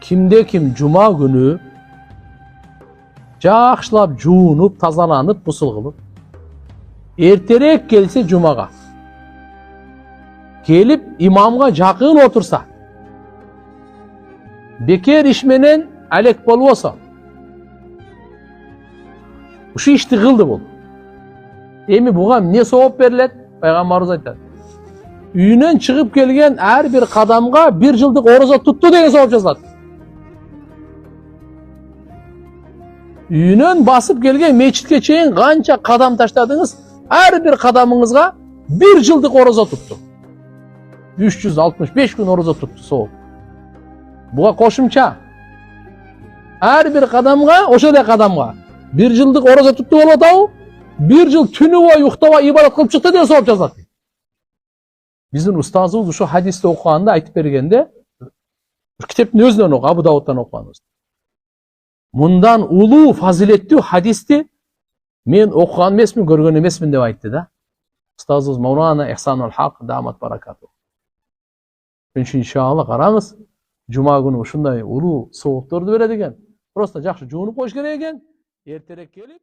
Kimde kim cuma günü жақшылап жуынып, тазаланып, гусул кылып, эртерээк келсе жумага, келип имамга жакын отурса, бекер иш менен алек болбосо, ушу ишти кылды бул. Эми буга эмне сооп берилет? Пайгамбарыбыз айтат. Үйүнөн чыгып келген ар бир кадамга 1 жылдык орозо тутту деген сооп жазылат. Үйүнөн басып келген мечитке чейин канча кадам таштадыңыз, ар бир кадамыңызга 1 жылдык орозо тутту. 365 күн орозо тутту сооп. Буга кошумча ар бир кадамга, ошо эле кадамга 1 жылдык орозо тутту болуп атабы? 1 жыл түнү бою уктабай ибадат кылып чыкты деген сооп жазылат. Биздин устазыбыз ушул хадисти окуганда айтып бергенде, китептин өзүнөн окуп, Абу Давудтан окуганбыз. Мындан улуу фазилеттүү хадисти мен окуган эмесмин, көргөн эмесмин деп айтты да. Устазыбыз Маулана Ихсанул Хак дамат баракату. Иншалла караңыз, жума күнү ушундай улуу соопторду берет экен. Просто жакшы жуунуп коюш керек экен. Эртерээк келип